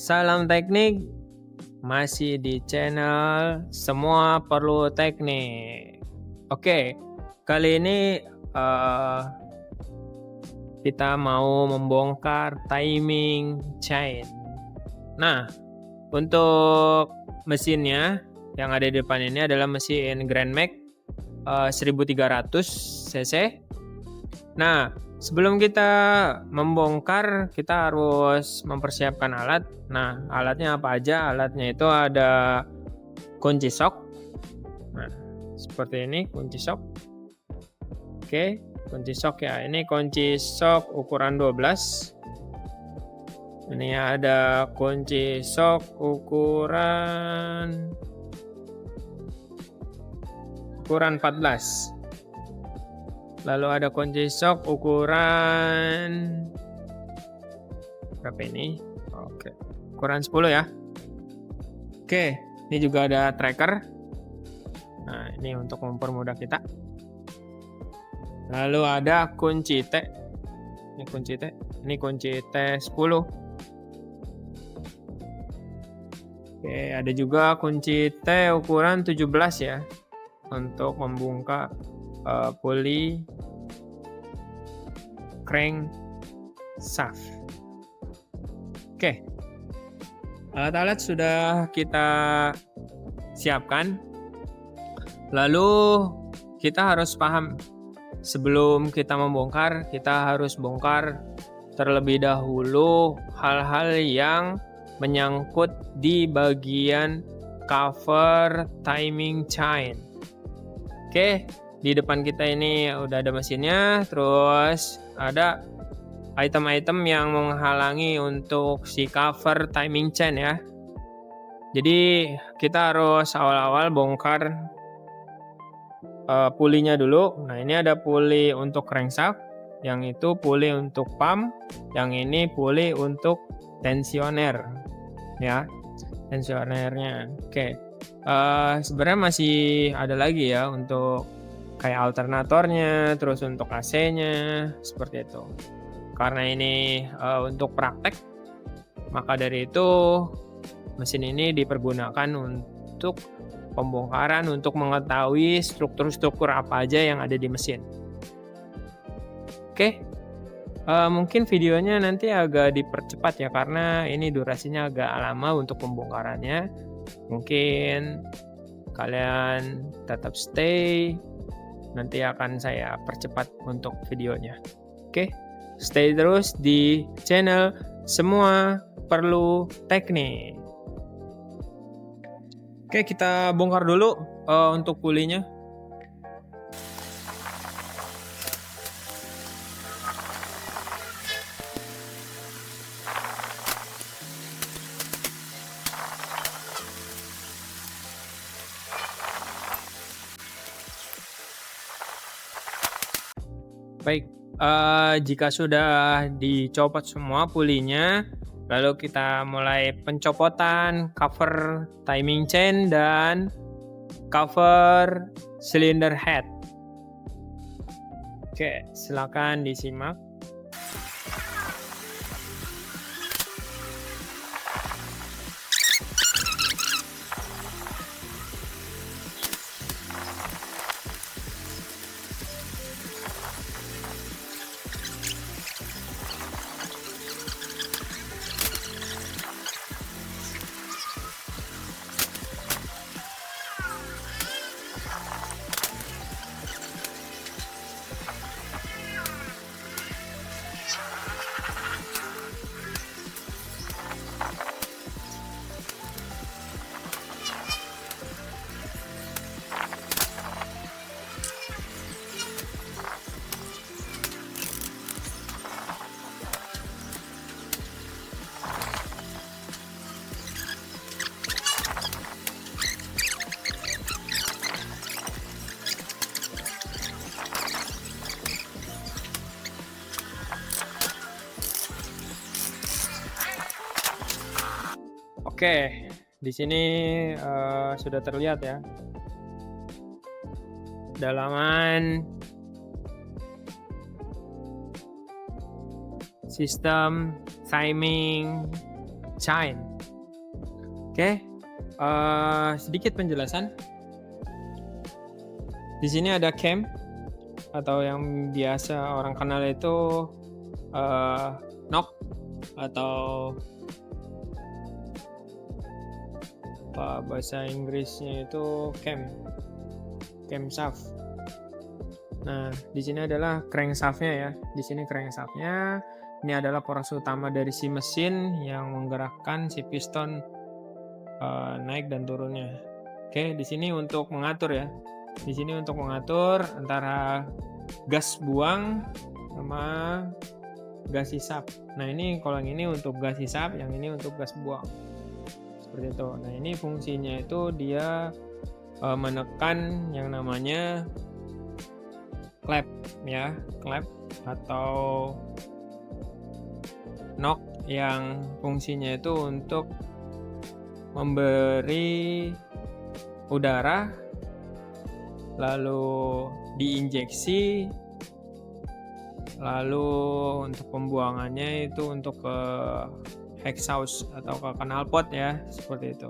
Salam teknik, masih di channel Semua Perlu Teknik. Oke, kali ini kita mau membongkar timing chain. Nah, untuk mesinnya yang ada di depan ini adalah mesin Grand Max 1300 cc. Nah, sebelum kita membongkar, kita harus mempersiapkan alat. Nah, alatnya apa aja? Alatnya itu ada kunci sok. Nah, seperti ini kunci sok. Oke, kunci sok ya. Ini kunci sok ukuran 12. Ini ada kunci sok ukuran 14. Lalu ada kunci sok ukuran berapa ini? Oke, ukuran 10 ya. Oke, ini juga ada tracker. Nah, ini untuk mempermudah kita. Lalu ada kunci T. Ini kunci T. Ini kunci T10. Oke, ada juga kunci T ukuran 17 ya. Untuk membuka pulley crank shaft. Oke, alat-alat sudah kita siapkan. Lalu kita harus paham, sebelum kita membongkar, kita harus bongkar terlebih dahulu hal-hal yang menyangkut di bagian cover timing chain. Oke, di depan kita ini udah ada mesinnya, terus ada item-item yang menghalangi untuk si cover timing chain ya. Jadi kita harus awal-awal bongkar pulinya dulu. Nah, ini ada puli untuk crankshaft, yang itu puli untuk pump, yang ini puli untuk tensioner ya, tensionernya. Oke, sebenarnya masih ada lagi ya untuk kayak alternatornya, terus untuk AC-nya, seperti itu. Karena ini untuk praktek, maka dari itu mesin ini dipergunakan untuk pembongkaran, untuk mengetahui struktur-struktur apa aja yang ada di mesin. Oke, mungkin videonya nanti agak dipercepat ya, karena ini durasinya agak lama untuk pembongkarannya. Mungkin kalian tetap stay, nanti akan saya percepat untuk videonya. Oke, stay terus di channel Semua Perlu Teknik. Oke, kita bongkar dulu untuk pulinya. Baik, jika sudah dicopot semua pulinya, lalu kita mulai pencopotan cover timing chain dan cover cylinder head. Oke, silakan disimak. Oke, di sini sudah terlihat ya dalaman sistem timing chain. Oke, sedikit penjelasan. Di sini ada cam atau yang biasa orang kenal itu knock atau bahasa Inggrisnya itu camshaft. Nah, di sini adalah crankshaft-nya ya. Di sini crankshaft-nya. Ini adalah poros utama dari si mesin yang menggerakkan si piston naik dan turunnya. Oke, di sini untuk mengatur ya. Di sini untuk mengatur antara gas buang sama gas hisap. Nah, ini kalau yang ini untuk gas hisap, yang ini untuk gas buang. Seperti itu. Nah, ini fungsinya itu dia menekan yang namanya clap ya, clap atau knock yang fungsinya itu untuk memberi udara lalu diinjeksi, lalu untuk pembuangannya itu untuk ke exhaust atau ke knalpot ya, seperti itu.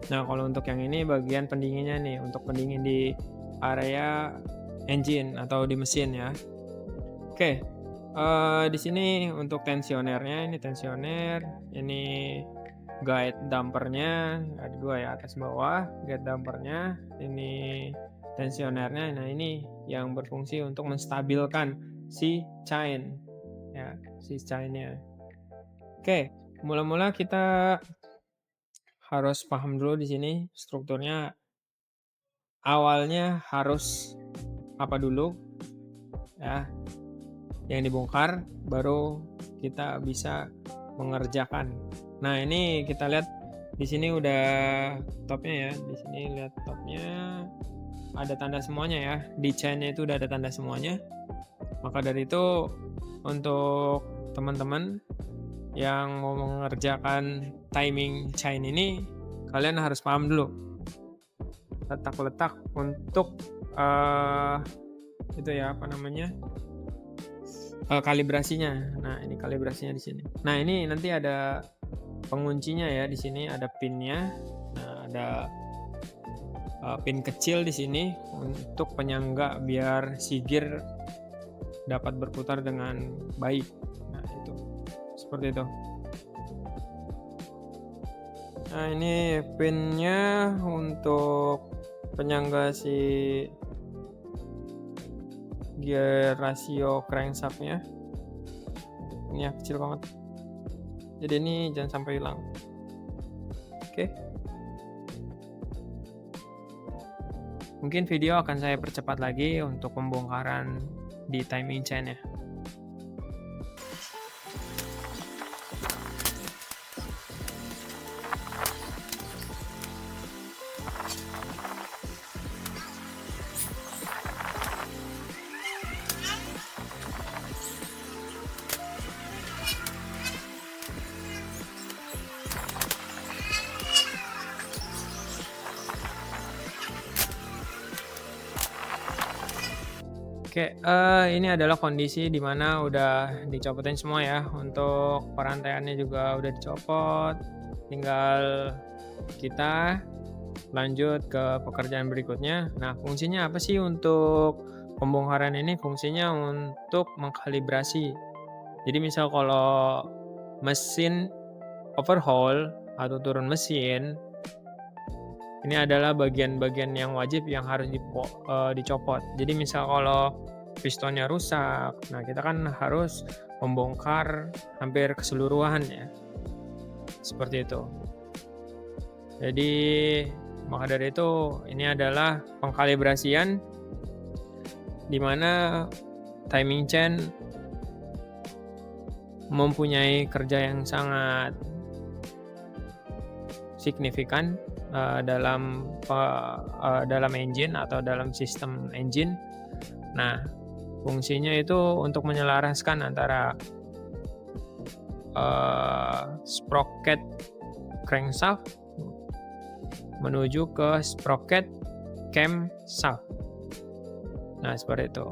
Nah, kalau untuk yang ini bagian pendinginnya nih, untuk pendingin di area engine atau di mesin ya. Oke, di sini untuk tensionernya, ini tensioner, ini guide dampernya, ada dua ya, atas bawah, guide dampernya, ini tensionernya. Nah, ini yang berfungsi untuk menstabilkan si chain ya, si chainnya. Oke, mula-mula kita harus paham dulu di sini strukturnya. Awalnya harus apa dulu ya yang dibongkar, baru kita bisa mengerjakan. Nah, ini kita lihat di sini udah topnya ya. Di sini lihat topnya ada tanda semuanya ya. Di chainnya itu udah ada tanda semuanya. Maka dari itu untuk teman-teman yang mau mengerjakan timing chain ini, kalian harus paham dulu letak-letak untuk itu ya, apa namanya, kalibrasinya. Nah, ini kalibrasinya di sini. Nah, ini nanti ada penguncinya ya, di sini ada pinnya. Nah, ada pin kecil di sini untuk penyangga biar si gear dapat berputar dengan baik. Nah, itu seperti itu. Nah, ini pinnya untuk penyangga si gear rasio crankshaft-nya. Ini ya, kecil banget. Jadi ini jangan sampai hilang. Oke. Mungkin video akan saya percepat lagi untuk pembongkaran di timing chain-nya. Oke, ini adalah kondisi di mana udah dicopotin semua ya. Untuk perantaiannya juga udah dicopot. Tinggal kita lanjut ke pekerjaan berikutnya. Nah, fungsinya apa sih untuk pembongkaran ini? Fungsinya untuk mengkalibrasi. Jadi misal kalau mesin overhaul atau turun mesin, ini adalah bagian-bagian yang wajib yang harus dicopot. Jadi misal kalau pistonnya rusak, nah kita kan harus membongkar hampir keseluruhan ya. Seperti itu. Jadi maka dari itu ini adalah pengkalibrasian di mana timing chain mempunyai kerja yang sangat signifikan dalam engine atau dalam sistem engine. Nah, fungsinya itu untuk menyelaraskan antara sprocket crankshaft menuju ke sprocket camshaft. Nah, seperti itu.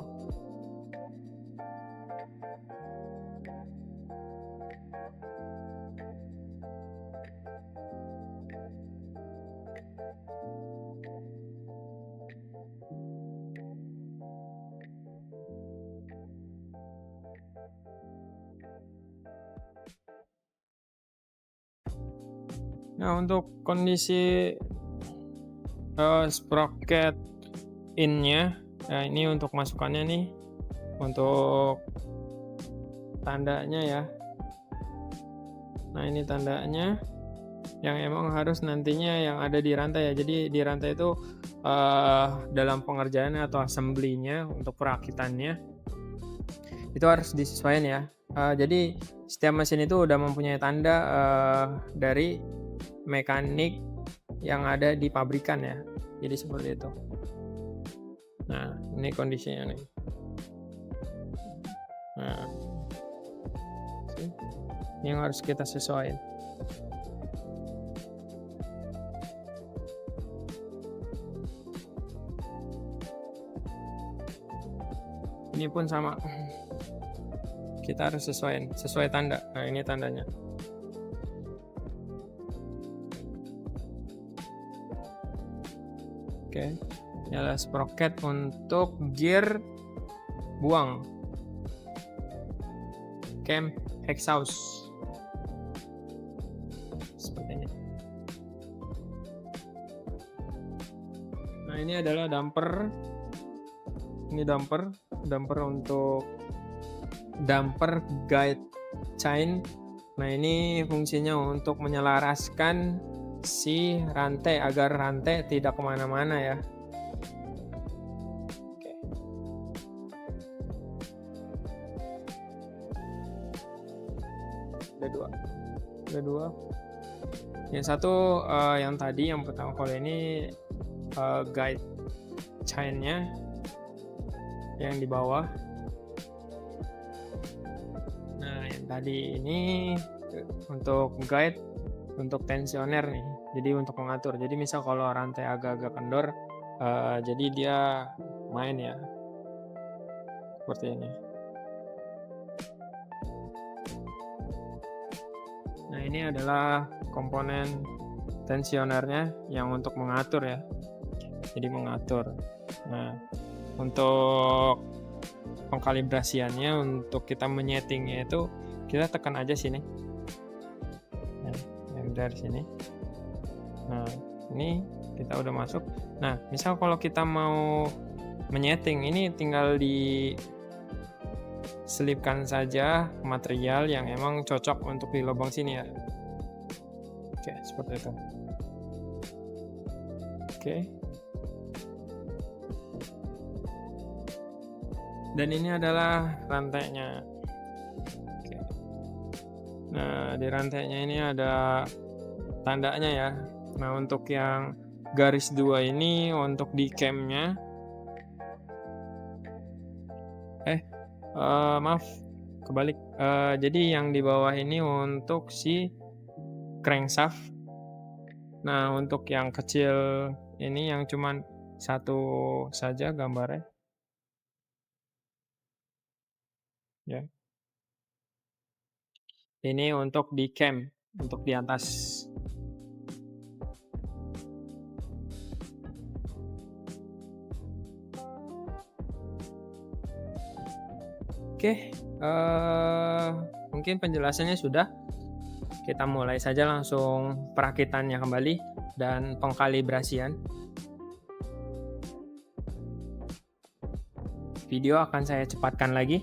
Nah, untuk kondisi sprocket in-nya, nah ini untuk masukannya nih, untuk tandanya ya. Nah, ini tandanya yang emang harus nantinya yang ada di rantai ya. Jadi di rantai itu dalam pengerjaannya atau assembly-nya untuk perakitannya itu harus disesuaikan ya. Jadi setiap mesin itu udah mempunyai tanda dari mekanik yang ada di pabrikan ya. Jadi seperti itu. Nah, ini kondisinya nih. Nah, ini yang harus kita sesuaikan. Ini pun sama. Kita harus sesuai tanda. Nah, ini tandanya. Oke. Ini adalah sprocket untuk gear buang. Cam exhaust. Seperti ini. Nah, ini adalah damper. Ini damper untuk damper guide chain. Nah, ini fungsinya untuk menyelaraskan si rantai agar rantai tidak kemana-mana ya. Oke. Ada dua. Yang satu yang tadi, yang pertama, kalau ini guide chainnya yang di bawah. Nah, yang tadi ini untuk guide untuk tensioner nih. Jadi untuk mengatur. Jadi misal kalau rantai agak-agak kendor, jadi dia main ya. Seperti ini. Nah, ini adalah komponen tensionernya yang untuk mengatur ya. Jadi mengatur. Nah, untuk pengkalibrasiannya, untuk kita menyetingnya itu kita tekan aja sini. Nah, yang dari sini. Nah, ini kita udah masuk. Nah, misal kalau kita mau menyeting, ini tinggal diselipkan saja material yang emang cocok untuk di lubang sini ya. Oke, seperti itu. Oke. Dan ini adalah rantainya. Oke. Nah, di rantainya ini ada tandanya ya. Nah, untuk yang garis 2 ini untuk di camnya. Maaf, kebalik. Jadi yang di bawah ini untuk si crankshaft. Nah, untuk yang kecil ini yang cuman satu saja gambarnya. Ya. Ini untuk di cam, untuk di atas. Oke, mungkin penjelasannya sudah. Kita mulai saja langsung perakitannya kembali dan pengkalibrasian. Video akan saya cepatkan lagi.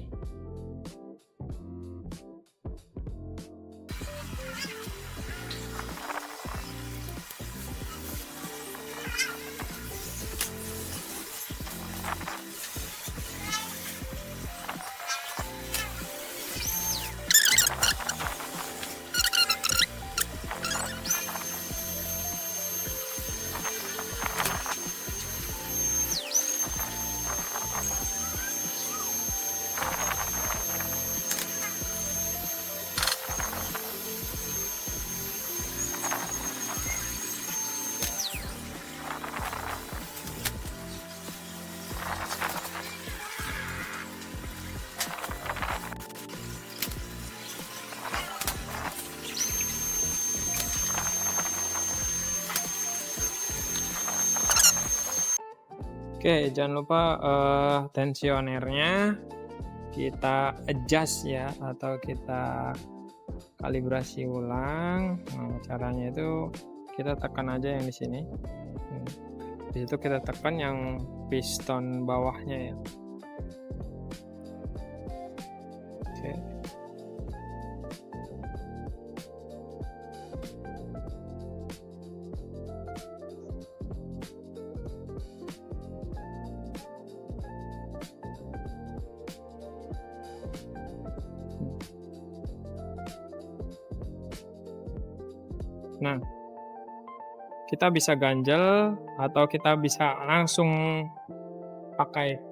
Oke, jangan lupa tensionernya kita adjust ya, atau kita kalibrasi ulang. Nah, caranya itu kita tekan aja yang di sini. Di situ kita tekan yang piston bawahnya ya. Oke. Nah, kita bisa ganjel atau kita bisa langsung pakai.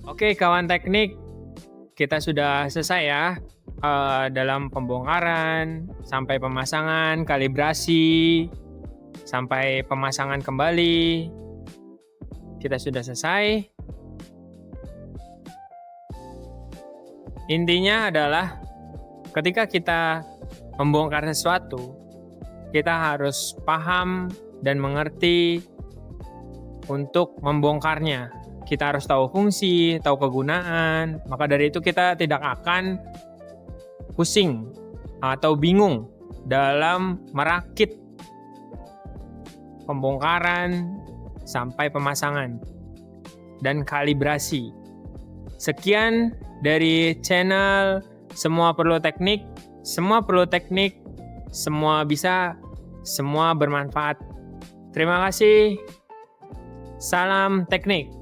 Oke, kawan teknik, kita sudah selesai ya dalam pembongkaran, sampai pemasangan, kalibrasi, sampai pemasangan kembali. Kita sudah selesai. Intinya adalah ketika kita membongkar sesuatu, kita harus paham dan mengerti untuk membongkarnya. Kita harus tahu fungsi, tahu kegunaan. Maka dari itu kita tidak akan pusing atau bingung dalam merakit pembongkaran sampai pemasangan dan kalibrasi. Sekian dari channel Semua Perlu Teknik. Semua perlu teknik, semua bisa, semua bermanfaat. Terima kasih. Salam teknik.